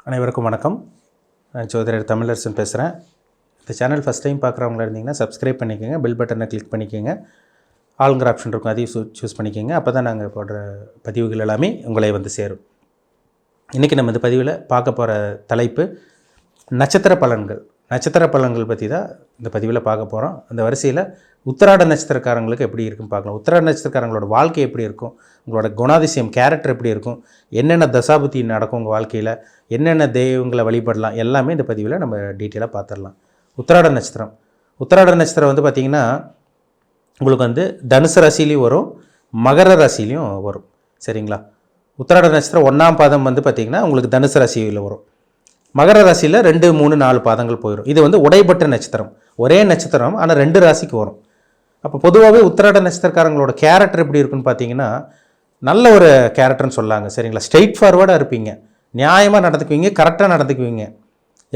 அனைவருக்கும் வணக்கம். நான் ஜோதிடர் தமிழரசன் பேசுகிறேன். இந்த சேனல் ஃபஸ்ட் டைம் பார்க்குறவங்களா இருந்தீங்கன்னா சப்ஸ்கிரைப் பண்ணிக்கோங்க, பெல் பட்டனை கிளிக் பண்ணிக்கோங்க, ஆளுங்கிற ஆப்ஷன் இருக்கும், அதையும் சூஸ் பண்ணிக்கோங்க. அப்போ தான் நாங்கள் போடுற பதிவுகள் எல்லாமே உங்களை வந்து சேரும். இன்றைக்கி நம்ம இந்த பதிவில் பார்க்க போகிற தலைப்பு நட்சத்திர பலன்கள். நட்சத்திர பலன்கள் பற்றி தான் இந்த பதிவில் பார்க்க போகிறோம். அந்த வரிசையில் உத்திராட நட்சத்திரக்காரங்களுக்கு எப்படி இருக்குன்னு பார்க்கலாம். உத்திராட நட்சத்திரக்காரங்களோட வாழ்க்கை எப்படி இருக்கும், உங்களோட குணாதிசயம் கேரக்டர் எப்படி இருக்கும், என்னென்ன தசாபுத்தி நடக்கும் உங்கள் வாழ்க்கையில், என்னென்ன தெய்வங்களை வழிபடலாம், எல்லாமே இந்த பதிவில் நம்ம டீட்டெயிலாக பார்த்துடலாம். உத்திராட நட்சத்திரம். உத்திராட நட்சத்திரம் வந்து பார்த்திங்கன்னா உங்களுக்கு வந்து தனுசு ராசிலையும் வரும், மகர ராசிலையும் வரும். சரிங்களா? உத்திராட நட்சத்திரம் 1ஆம் பாதம் வந்து பார்த்திங்கன்னா உங்களுக்கு தனுசு ராசியில் வரும். மகர ராசியில் 2, 3, 4 பாதங்கள் போயிடும். இது வந்து உடைப்பட்ட நட்சத்திரம், ஒரே நட்சத்திரம் ஆனால் 2 ராசிக்கு வரும். அப்போ பொதுவாகவே உத்திராட நட்சத்திரக்காரங்களோட கேரக்டர் எப்படி இருக்குன்னு பார்த்தீங்கன்னா நல்ல ஒரு கேரக்டர்னு சொல்லாங்க. சரிங்களா? ஸ்ட்ரெயிட் ஃபார்வர்டாக இருப்பீங்க, நியாயமாக நடந்துக்குவீங்க, கரெக்டாக நடந்துக்குவீங்க,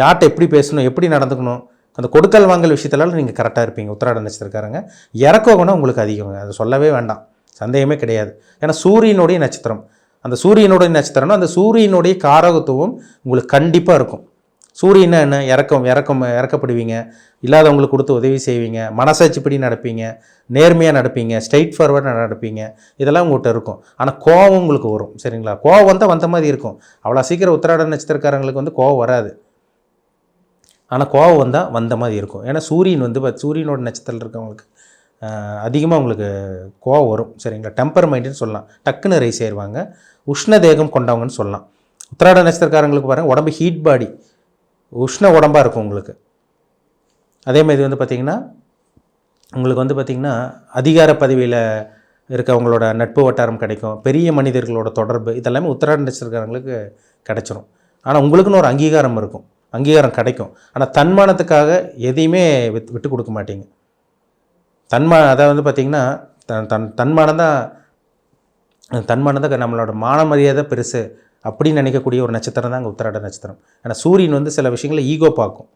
யார்கிட்ட எப்படி பேசணும், எப்படி நடந்துக்கணும், அந்த கொடுக்கல் வாங்கல் விஷயத்தெல்லாம் நீங்கள் கரெக்டாக இருப்பீங்க. உத்திராட நட்சத்திரக்காரங்க இறக்க குணம் உங்களுக்கு அதிகங்க, அதை சொல்லவே வேண்டாம், சந்தேகமே கிடையாது. ஏன்னா சூரியனுடைய நட்சத்திரம், அந்த சூரியனுடைய நட்சத்திரம்னா அந்த சூரியனுடைய காரகத்துவம் உங்களுக்கு கண்டிப்பாக இருக்கும். சூரியனை என்ன இறக்கப்படுவீங்க, இல்லாதவங்களுக்கு கொடுத்து உதவி செய்வீங்க, மனசாட்சிப்படி நடப்பீங்க, நேர்மையாக நடப்பீங்க, ஸ்ட்ரெயிட் ஃபார்வர்டாக நடப்பீங்க, இதெல்லாம் உங்கள்கிட்ட இருக்கும். ஆனால் கோபம் உங்களுக்கு வரும். சரிங்களா? கோபம் வந்தால் வந்த மாதிரி இருக்கும். அவ்வளோ சீக்கிரம் உத்திராட நட்சத்திரக்காரங்களுக்கு வந்து கோபம் வராது, ஆனால் கோபம் வந்தால் வந்த மாதிரி இருக்கும். ஏன்னா சூரியன் வந்து சூரியனோட நட்சத்திரத்தில் இருக்கவங்களுக்கு அதிகமாக உங்களுக்கு கோவம் வரும். சரிங்களா? டெம்பர் மைண்டுன்னு சொல்லலாம், டக்குன்னு ரைஸ் ஆயிடுவாங்க, உஷ்ண தேகம் கொண்டவங்கன்னு சொல்லலாம். உத்திராட நட்சத்திரக்காரங்களுக்கு பாருங்கள், உடம்பு ஹீட் பாடி, உஷ்ண உடம்பாக இருக்கும் உங்களுக்கு. அதேமாதிரி வந்து பார்த்திங்கன்னா உங்களுக்கு வந்து பார்த்திங்கன்னா அதிகார பதவியில் இருக்கவங்களோட நட்பு வட்டாரம் கிடைக்கும், பெரிய மனிதர்களோட தொடர்பு, இதெல்லாமே உத்திராட நட்சத்திரக்காரங்களுக்கு கிடைச்சிரும். ஆனால் உங்களுக்குன்னு ஒரு அங்கீகாரம் இருக்கும், அங்கீகாரம் கிடைக்கும். ஆனால் தன்மானத்துக்காக எதையுமே விட்டு கொடுக்க மாட்டீங்க. அதை வந்து பார்த்திங்கன்னா தன்மானம் தான் நம்மளோட மான மரியாதை பெருசு அப்படின்னு நினைக்கக்கூடிய ஒரு நட்சத்திரம் தான் அங்கே உத்திராட நட்சத்திரம். ஏன்னா சூரியன் வந்து சில விஷயங்களை ஈகோ பார்க்கும்,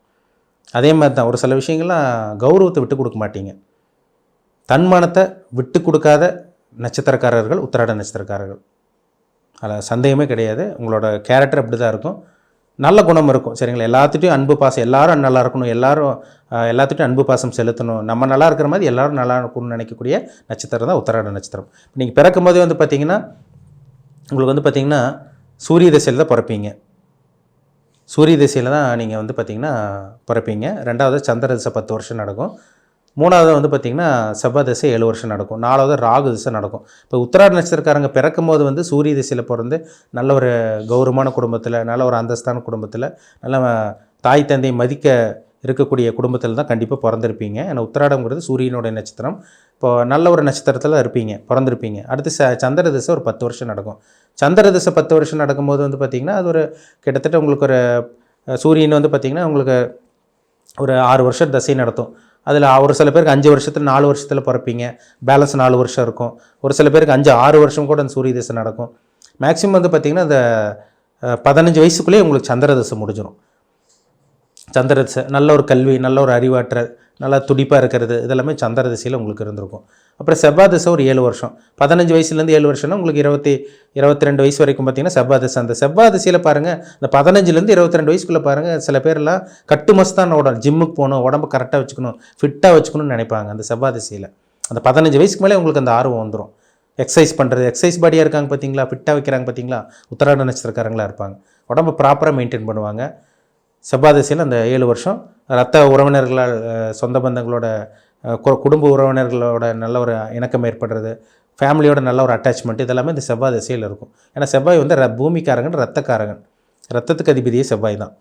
அதே மாதிரி தான் ஒரு சில விஷயங்கள்லாம் கௌரவத்தை விட்டு கொடுக்க மாட்டீங்க. தன்மானத்தை விட்டு கொடுக்காத நட்சத்திரக்காரர்கள் உத்திராட நட்சத்திரக்காரர்கள், அதில் சந்தேகமே கிடையாது. உங்களோட கேரக்டர் அப்படி தான் இருக்கும், நல்ல குணம் இருக்கும். சரிங்களா? எல்லாத்துட்டையும் அன்பு பாசம், எல்லாரும் நல்லா இருக்கணும், எல்லாத்துட்டையும் அன்பு பாசம் செலுத்தணும், நம்ம நல்லா இருக்கிற மாதிரி எல்லோரும் நல்லா இருக்கணும்னு நினைக்கக்கூடிய நட்சத்திரம் தான் உத்திராட நட்சத்திரம். நீங்கள் பிறக்கும் போதே வந்து பார்த்திங்கன்னா உங்களுக்கு வந்து பார்த்திங்கன்னா சூரிய திசையில் தான் பிறப்பீங்க. சூரிய திசையில் தான் நீங்கள் வந்து பார்த்திங்கன்னா பிறப்பீங்க. 2வது சந்திர திசை 10 வருஷம் நடக்கும். 3வது வந்து பார்த்திங்கன்னா செவ்வாய் திசை 7 வருஷம் நடக்கும். 4வது ராகு திசை நடக்கும். இப்போ உத்திராட நட்சத்திரக்காரங்க பிறக்கும் போது வந்து சூரிய திசையில் பிறந்து நல்ல ஒரு கௌரவமான குடும்பத்தில், நல்ல ஒரு அந்தஸ்தான குடும்பத்தில், நல்ல தாய் தந்தை மதிக்க இருக்கக்கூடிய குடும்பத்தில் தான் கண்டிப்பாக பிறந்திருப்பீங்க. ஏன்னா உத்திராடங்கிறது சூரியனுடைய நட்சத்திரம். இப்போது நல்ல ஒரு நட்சத்திரத்தில் பிறந்திருப்பீங்க. அடுத்து சந்திர திசை ஒரு 10 வருஷம் நடக்கும். சந்திர திசை 10 வருஷம் நடக்கும்போது வந்து பார்த்திங்கன்னா அது ஒரு கிட்டத்தட்ட உங்களுக்கு ஒரு சூரியன் வந்து பார்த்திங்கன்னா உங்களுக்கு ஒரு 6 வருஷம் தசை நடத்தும். அதில் ஒரு சில பேருக்கு 5 வருஷத்தில் 4 வருஷத்தில் பிறப்பீங்க, பேலன்ஸ் 4 வருஷம் இருக்கும். ஒரு சில பேருக்கு 5-6 வருஷம் கூட அந்த சூரிய திசை நடக்கும். மேக்ஸிமம் வந்து பார்த்திங்கன்னா அந்த 15 வயசுக்குள்ளேயே உங்களுக்கு சந்திர திசை முடிஞ்சிடும். சந்திர திசை நல்ல ஒரு கல்வி, நல்ல ஒரு அறிவாற்றல், நல்லா துடிப்பாக இருக்கிறது, இதெல்லாமே சந்திர திசையில் உங்களுக்கு இருந்திருக்கும். அப்புறம் செவ்வாய் திசை ஒரு 7 வருஷம், 15 வயசுலேருந்து 7 வருஷம்னா உங்களுக்கு 22 வயசு வரைக்கும் பார்த்திங்கன்னா செவ்வாய் திசை. அந்த செவ்வாய் திசையில் பாருங்கள், இந்த 15லேருந்து 22 வயசுக்குள்ளே பாருங்கள், சில பேரெல்லாம் கட்டுமஸ்தான் ஓடணும், ஜிம்முக்கு போகணும், உடம்பு கரெக்டாக வச்சுக்கணும், ஃபிட்டாக வச்சுக்கணும்னு நினைப்பாங்க. அந்த செவ்வாய் திசையில் அந்த 15 வயசுக்கு மேலே உங்களுக்கு அந்த ஆர்வம் வந்துடும். எக்ஸசைஸ் பண்ணுறது, எக்ஸசைஸ் பாடியாக இருக்காங்க பார்த்தீங்களா, ஃபிட்டாக வைக்கிறாங்க பார்த்தீங்களா, உத்திராட நட்சத்திரக்காரங்களாக இருப்பாங்க. உடம்பு ப்ராப்பராக மெயின்டைன் பண்ணுவாங்க. செவ்வாய் திசையில் அந்த 7 வருஷம் ரத்த உறவினர்களால், சொந்த பந்தங்களோட, குடும்ப உறவினர்களோட நல்ல ஒரு இணக்கம் ஏற்படுறது, ஃபேமிலியோட நல்ல ஒரு அட்டாச்மெண்ட், இதெல்லாமே இந்த செவ்வாய் திசையில் இருக்கும். ஏன்னா செவ்வாய் வந்து பூமிக்காரங்கன், ரத்தக்காரகன், ரத்தத்துக்கு அதிபதியே செவ்வாய் தான்.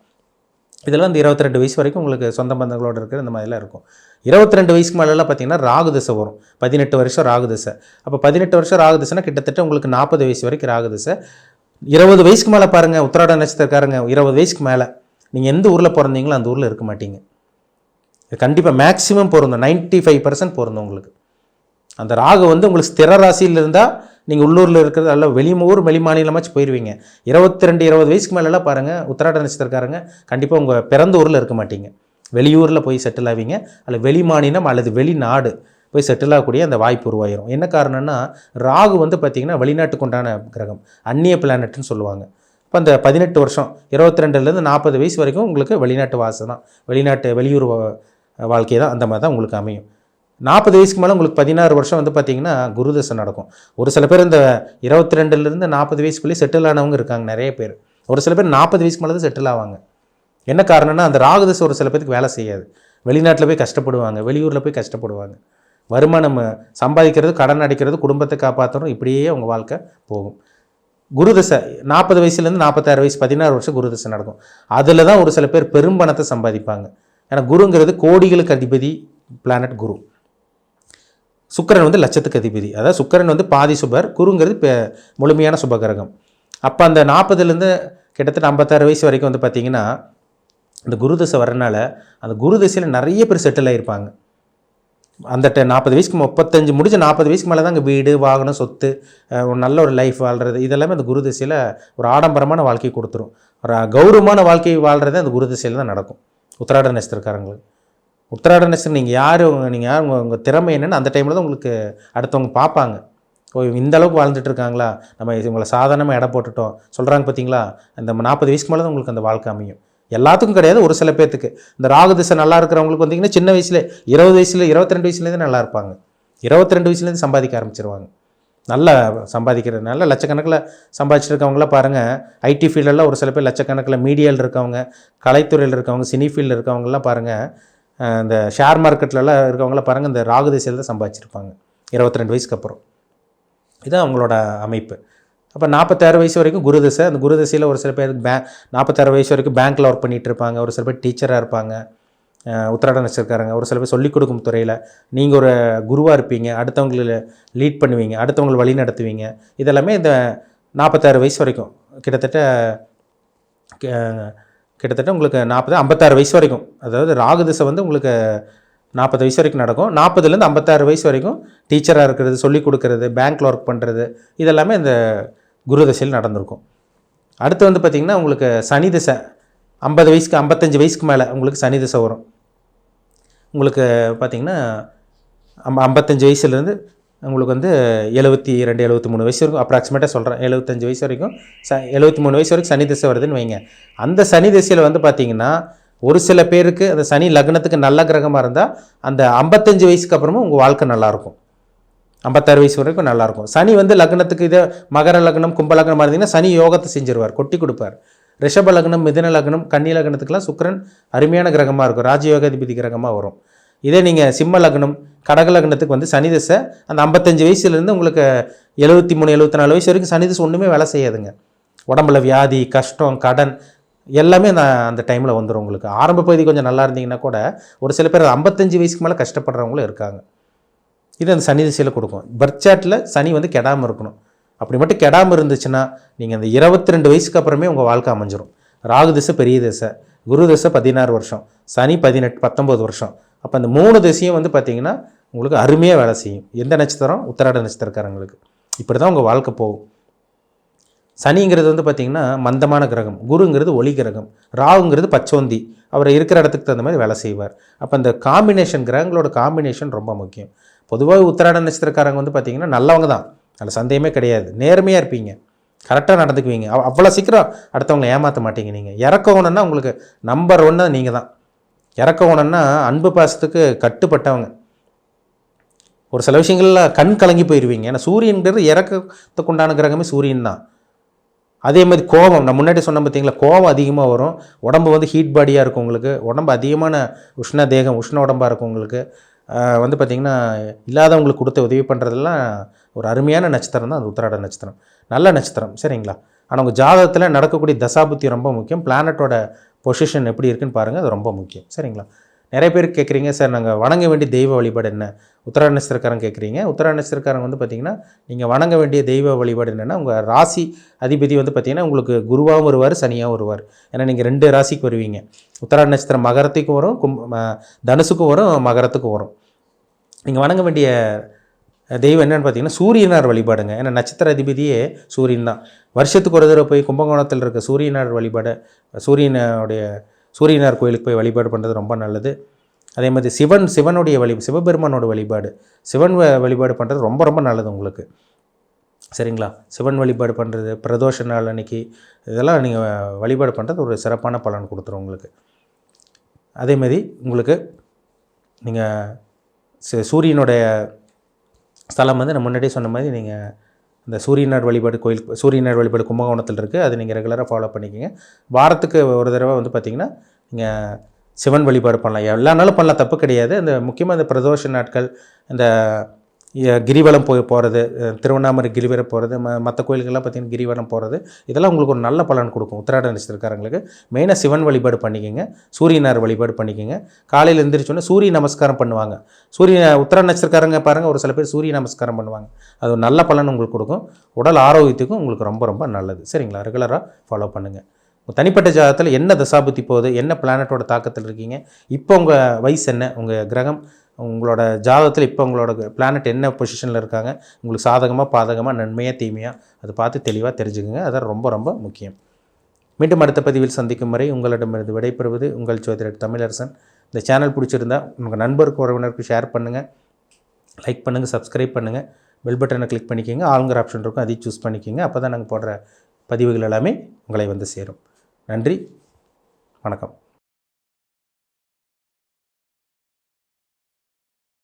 இதெல்லாம் இந்த 22 வயசு வரைக்கும் உங்களுக்கு சொந்த பந்தங்களோடு இருக்கிற இந்த மாதிரிலாம் இருக்கும். 22 வயசுக்கு மேலெல்லாம் பார்த்திங்கன்னா ராகு திசை வரும். 18 வருஷம் ராகு திசை. அப்போ 18 வருஷம் ராகு திசைனா கிட்டத்தட்ட உங்களுக்கு 40 வயசு வரைக்கும் ராகு திசை. 20 வயசுக்கு மேலே பாருங்கள், உத்திராட நட்சத்திரக்காரங்க 20 வயசுக்கு மேலே நீங்கள் எந்த ஊரில் பிறந்தீங்களோ அந்த ஊரில் இருக்க மாட்டீங்க. கண்டிப்பாக மேக்ஸிமம் பொருந்தும், 95% பொருந்தும் உங்களுக்கு. அந்த ராகு வந்து உங்களுக்கு ஸ்திர ராசியில் இருந்தால் நீங்கள் உள்ளூரில் இருக்கிறது அல்ல வெளி மாநிலமாச்சு போயிடுவீங்க. 22-20 வயசுக்கு மேலெல்லாம் பாருங்கள், உத்திராட நட்சத்திரக்காரங்க கண்டிப்பாக உங்கள் பிறந்த ஊரில் இருக்க மாட்டீங்க, வெளியூரில் போய் செட்டில் ஆவீங்க, அல்லது வெளி மாநிலம் அல்லது வெளிநாடு போய் செட்டில் ஆகக்கூடிய அந்த வாய்ப்பு உருவாயிரும். என்ன காரணம்னா ராகு வந்து பார்த்திங்கன்னா வெளிநாட்டுக்கு உண்டான கிரகம், அந்நிய பிளானட்னு சொல்லுவாங்க. இப்போ அந்த 18 வருஷம் 22லேருந்து 40 வயசு வரைக்கும் உங்களுக்கு வெளிநாட்டு வாசம் தான், வெளியூர் வாழ்க்கை தான், அந்த மாதிரி தான் உங்களுக்கு அமையும். 40 வயசுக்கு மேலே உங்களுக்கு 16 வருஷம் வந்து பார்த்திங்கன்னா குருதசை நடக்கும். ஒரு சில பேர் இந்த 22லேருந்து 40 வயசுக்குள்ளேயே செட்டில் ஆனவங்க இருக்காங்க நிறைய பேர். ஒரு சில பேர் 40 வயசுக்கு மேலே தான் செட்டில் ஆவாங்க. என்ன காரணம்னா அந்த ராகுதசை ஒரு சில பேருக்கு வேலை செய்யாது. வெளிநாட்டில் போய் கஷ்டப்படுவாங்க, வெளியூரில் போய் கஷ்டப்படுவாங்க. வருமானம் சம்பாதிக்கிறது, கடன் அடைக்கிறது, குடும்பத்தை காப்பாற்றணும், இப்படியே அவங்க வாழ்க்கை போகும். குருதசை 40 வயசுலேருந்து 46 வயசு 16 வருஷம் குருதசை நடக்கும். அதில் தான் ஒரு சில பேர் பெரும் பணத்தை சம்பாதிப்பாங்க. ஏன்னா குருங்கிறது கோடிகளுக்கு அதிபதி பிளானட் குரு. சுக்கிரன் வந்து லட்சத்துக்கு அதிபதி. அதாவது சுக்கிரன் வந்து பாதி சுபர், குருங்கிறது முழுமையான சுபகிரகம். அப்போ அந்த 40லேருந்து கிட்டத்தட்ட 56 வயசு வரைக்கும் வந்து பார்த்திங்கன்னா இந்த குருதசை வரனால அந்த குருதசையில் நிறைய பேர் செட்டில் ஆகிருப்பாங்க. அந்த 40 வயசுக்கு 35 முடிஞ்ச 40 வயசுக்கு மேலே தான் அங்கே வீடு, வாகனம், சொத்து, ஒரு நல்ல ஒரு லைஃப் வாழ்கிறது, இதெல்லாமே அந்த குருதசையில் ஒரு ஆடம்பரமான வாழ்க்கையை கொடுத்துரும். ஒரு கௌரவமான வாழ்க்கையை வாழ்கிறது அந்த குருதசையில் தான் நடக்கும். உத்திராட நட்சத்திரக்காரங்களுக்கு உத்திராட நட்சத்திரம் நீங்கள் யார் உங்கள் திறமை என்னென்னு அந்த டைமில் தான் உங்களுக்கு அடுத்தவங்க பார்ப்பாங்க. ஓ இந்த அளவுக்கு வாழ்ந்துட்டு இருக்காங்களா, நம்ம இவங்களை சாதாரணமாக எடை போட்டுட்டோம் சொல்கிறாங்க பார்த்தீங்களா. அந்த 40 வயசுக்கு மேலே தான் உங்களுக்கு அந்த வாழ்க்கை அமையும். எல்லாத்துக்கும் கிடையாது, ஒரு சில பேர்த்துக்கு. இந்த ராகுதிசை நல்லா இருக்கிறவங்களுக்கு வந்தீங்கன்னா சின்ன வயசுல 20 வயசுல 22 வயசுலேருந்து நல்லா இருப்பாங்க. 22 வயசுலேருந்து சம்பாதிக்க ஆரம்பிச்சிருவாங்க. நல்லா சம்பாதிக்கிறதுனால லட்சக்கணக்கில் சம்பாதிச்சுட்டு இருக்கவங்களாம் பாருங்கள். ஐடி ஃபீல்டெல்லாம் ஒரு சில பேர் லட்சக்கணக்கில், மீடியாவில் இருக்கவங்க, கலைத்துறையில் இருக்கவங்க, சினி ஃபீல்டில் இருக்கவங்கலாம் பாருங்கள், இந்த ஷேர் மார்க்கெட்லலாம் இருக்கவங்களாம் பாருங்கள், இந்த ராகுதிசையில் தான் சம்பாதிச்சிருப்பாங்க 22 வயசுக்கு அப்புறம். இதுதான் அவங்களோட அமைப்பு. அப்போ 46 வயசு வரைக்கும் குருதசை. அந்த குருதசையில் ஒரு சில பேர் 46 வயசு வரைக்கும் பேங்க்கில் ஒர்க் பண்ணிகிட்டு இருப்பாங்க. ஒரு சில பேர் டீச்சராக இருப்பாங்க, உத்திராட நட்சத்திரக்காரங்க. ஒரு சில பேர் சொல்லிக் கொடுக்கும் துறையில் நீங்கள் ஒரு குருவாக இருப்பீங்க, அடுத்தவங்களை லீட் பண்ணுவீங்க, அடுத்தவங்களை வழி நடத்துவீங்க. இதெல்லாமே இந்த 46 வயசு வரைக்கும் கிட்டத்தட்ட உங்களுக்கு 56 வயசு வரைக்கும். அதாவது ராகுதிசை வந்து உங்களுக்கு 40 வயசு வரைக்கும் நடக்கும். 40லேருந்து 56 வயசு வரைக்கும் டீச்சராக இருக்கிறது, சொல்லிக் கொடுக்கறது, பேங்க்கில் ஒர்க் பண்ணுறது, இதெல்லாமே இந்த குருதசையில் நடந்திருக்கும். அடுத்து வந்து பார்த்திங்கன்னா உங்களுக்கு சனி திசை 50 வயசுக்கு 55 வயசுக்கு மேலே உங்களுக்கு சனி திசை வரும். உங்களுக்கு பார்த்திங்கன்னா 55 வயசுலேருந்து உங்களுக்கு வந்து 72 73 வயசு வரைக்கும் அப்ராக்சிமேட்டாக சொல்கிறேன். 75 வயசு வரைக்கும் 73 வயசு வரைக்கும் சனி திசை வருதுன்னு வைங்க. அந்த சனி திசையில் வந்து பார்த்திங்கன்னா ஒரு சில பேருக்கு அந்த சனி லக்னத்துக்கு நல்ல கிரகமாக இருந்தால் அந்த 55 வயசுக்கு அப்புறமும் உங்கள் வாழ்க்கை நல்லாயிருக்கும். 56 வயசு வரைக்கும் நல்லாயிருக்கும். சனி வந்து லக்னத்துக்கு இதே மகர லக்னம், கும்ப லக்னமாக இருந்தீங்கன்னா சனி யோகத்தை செஞ்சிருவார், கொட்டி கொடுப்பார். ரிஷப லக்னம், மிதுன லக்னம், கன்னி லக்னத்துக்குலாம் சுக்கிரன் அருமையான கிரகமாக இருக்கும், ராஜயோகாதிபதி கிரகமாக வரும். இதே நீங்கள் சிம்ம லக்னம், கடக லக்னத்துக்கு வந்து சனி திசை அந்த 55 வயசுலேருந்து உங்களுக்கு 73 74 வயசு வரைக்கும் சனி திசை ஒன்றுமே வேலை செய்யாதுங்க. உடம்புல வியாதி, கஷ்டம், கடன் எல்லாமே அந்த டைமில் வந்துடும். உங்களுக்கு ஆரம்ப பகுதி கொஞ்சம் நல்லா இருந்தீங்கன்னா கூட ஒரு சில பேர் 55 வயசுக்கு மேலே கஷ்டப்படுறவங்களும் இருக்காங்க. இது அந்த சனி திசையில் கொடுக்கும். பர்த் சார்ட்டில் சனி வந்து கெடாமல் இருக்கணும். அப்படி மட்டும் கெடாமல் இருந்துச்சுன்னா நீங்கள் அந்த 22 வயசுக்கு அப்புறமே உங்கள் வாழ்க்கை அமைஞ்சிடும். ராகு திசை பெரிய திசை, குரு திசை 16 வருஷம், சனி 19 வருஷம். அப்போ அந்த 3 திசையும் வந்து பார்த்திங்கன்னா உங்களுக்கு அருமையாக வேலை செய்யும். எந்த நட்சத்திரம்? உத்திராட நட்சத்திரக்காரங்களுக்கு. இப்படி தான் உங்கள் வாழ்க்கை போகும். சனிங்கிறது வந்து பார்த்திங்கன்னா மந்தமான கிரகம், குருங்கிறது ஒளி கிரகம், ராகுங்கிறது பச்சோந்தி, அவர் இருக்கிற இடத்துக்கு தகுந்த மாதிரி வேலை செய்வார். அப்போ அந்த காம்பினேஷன், கிரகங்களோட காம்பினேஷன் ரொம்ப முக்கியம். பொதுவாக உத்திராட நட்சத்திரக்காரங்க வந்து பார்த்திங்கன்னா நல்லவங்க தான், அதில் சந்தேகமே கிடையாது. நேர்மையாக இருப்பீங்க, கரெக்டாக நடந்துக்குவீங்க, அவ்வளோ சீக்கிரம் அடுத்தவங்களை ஏமாற்ற மாட்டீங்க. நீங்கள் இறக்கணுன்னா உங்களுக்கு நம்பர் 1 நீங்கள் தான். இறக்கணுன்னா அன்பு பாசத்துக்கு கட்டுப்பட்டவங்க. ஒரு சில விஷயங்களில் கண் கலங்கி போயிடுவீங்க. ஏன்னா சூரியன்கிறது இறக்கத்துக்கு உண்டான கிரகமே சூரியன் தான். அதே மாதிரி கோபம், நான் முன்னாடி சொன்ன பார்த்தீங்களா, கோபம் அதிகமாக வரும். உடம்பு வந்து ஹீட் பாடியாக இருக்கும் உங்களுக்கு, உடம்பு அதிகமான உஷ்ண தேகம், உஷ்ண உடம்பாக இருக்கும் உங்களுக்கு. வந்து பார்த்திங்கன்னா இல்லாதவங்களுக்கு கொடுத்து உதவி பண்ணுறதெல்லாம் ஒரு அருமையான நட்சத்திரம் தான் அந்த உத்திராட நட்சத்திரம். நல்ல நட்சத்திரம், சரிங்களா. ஆனால் உங்கள் ஜாதகத்தில் நடக்கக்கூடிய தசாபுத்தி ரொம்ப முக்கியம். பிளானட்டோட பொசிஷன் எப்படி இருக்குன்னு பாருங்கள், அது ரொம்ப முக்கியம், சரிங்களா. நிறைய பேர் கேட்குறீங்க, சார் நாங்கள் வணங்க வேண்டிய தெய்வ வழிபாடு என்ன? உத்திராட நட்சத்திரக்காரங்க கேட்குறீங்க. உத்திராட நட்சத்திரக்காரங்க வந்து பார்த்திங்கன்னா நீங்கள் வணங்க வேண்டிய தெய்வ வழிபாடு என்னென்னா, உங்கள் ராசி அதிபதி வந்து பார்த்திங்கன்னா உங்களுக்கு குருவாகவும் வருவார், சனியாகவும் வருவார். ஏன்னா நீங்கள் 2 ராசிக்கு வருவீங்க. உத்திராட நட்சத்திரம் மகரத்துக்கும் வரும், தனுசுக்கும் வரும், மகரத்துக்கும் வரும். நீங்கள் வணங்க வேண்டிய தெய்வம் என்னென்னு பார்த்தீங்கன்னா சூரியனார் வழிபாடுங்க. ஏன்னா நட்சத்திர அதிபதியே சூரியன் தான். வருஷத்துக்கு ஒரு தடவை போய் கும்பகோணத்தில் இருக்க சூரியனார் வழிபாடு, சூரியனார் கோயிலுக்கு போய் வழிபாடு பண்ணுறது ரொம்ப நல்லது. அதே மாதிரி சிவனுடைய சிவபெருமானோட வழிபாடு, சிவன் வழிபாடு பண்ணுறது ரொம்ப ரொம்ப நல்லது உங்களுக்கு. சரிங்களா? சிவன் வழிபாடு பண்ணுறது, பிரதோஷ நாள் அன்னைக்கு இதெல்லாம் நீங்கள் வழிபாடு பண்ணுறது ஒரு சிறப்பான பலன் கொடுத்துரும் உங்களுக்கு. அதேமாரி உங்களுக்கு நீங்கள் சூரியனுடைய ஸ்தலம் வந்து நான் முன்னாடியே சொன்ன மாதிரி நீங்கள் இந்த சூரியனார் வழிபாடு கோயில், சூரியனார் வழிபாடு கும்பகோணத்தில் இருக்குது. அது நீங்கள் ரெகுலராக ஃபாலோ பண்ணிக்கோங்க. வாரத்துக்கு ஒரு தடவை வந்து பார்த்திங்கன்னா நீங்கள் சிவன் வழிபாடு பண்ணலாம். எல்லா நாளும் பண்ணலாம், தப்பு கிடையாது. அந்த முக்கியமாக இந்த பிரதோஷ நாட்கள், இந்த கிரிவலம் போகிறது, திருவண்ணாமலை கிரிவலம் போகிறது, மற்ற கோயில்கள்லாம் பார்த்திங்கன்னா கிரிவலம் போகிறது, இதெல்லாம் உங்களுக்கு ஒரு நல்ல பலன் கொடுக்கும். உத்திராட நட்சத்திரக்காரங்களுக்கு மெயினாக சிவன் வழிபாடு பண்ணிக்கோங்க, சூரியனார் வழிபாடு பண்ணிக்கோங்க. காலையில் எழுந்திரிச்சோன்னே சூரிய நமஸ்காரம் பண்ணுவாங்க. உத்திராட நட்சத்திரக்காரங்க பாருங்கள், ஒரு சில பேர் சூரிய நமஸ்காரம் பண்ணுவாங்க. அது ஒரு நல்ல பலன் உங்களுக்கு கொடுக்கும். உடல் ஆரோக்கியத்துக்கும் உங்களுக்கு ரொம்ப ரொம்ப நல்லது. சரிங்களா? ரெகுலராக ஃபாலோ பண்ணுங்கள். உங்கள் தனிப்பட்ட ஜாதகத்தில் என்ன தசாபுத்தி போகுது, என்ன பிளானட்டோட தாக்கத்தில் இருக்கீங்க, இப்போ உங்கள் வயசு என்ன, உங்கள் கிரகம், உங்களோட ஜாதகத்தில் இப்போ உங்களோட பிளானட் என்ன பொசிஷனில் இருக்காங்க, உங்களுக்கு சாதகமாக பாதகமாக நன்மையாக தீமையாக அதை பார்த்து தெளிவாக தெரிஞ்சுக்கோங்க. அதான் ரொம்ப ரொம்ப முக்கியம். மீண்டும் அடுத்த பதிவில் சந்திக்கும் வரை உங்களிடமிருந்து விடைபெறுவது உங்கள் ஜோதிடர் தமிழரசன். இந்த சேனல் பிடிச்சிருந்தா உங்கள் நண்பருக்கு உறவினருக்கு ஷேர் பண்ணுங்கள், லைக் பண்ணுங்கள், சப்ஸ்கிரைப் பண்ணுங்கள், பெல் பட்டனை கிளிக் பண்ணிக்கோங்க. ஆளுங்கிற ஆப்ஷன் இருக்கும், அதையும் சூஸ் பண்ணிக்கோங்க. அப்போ தான் நாங்கள் போடுற பதிவுகள் எல்லாமே உங்களை வந்து சேரும். நன்றி, வணக்கம்.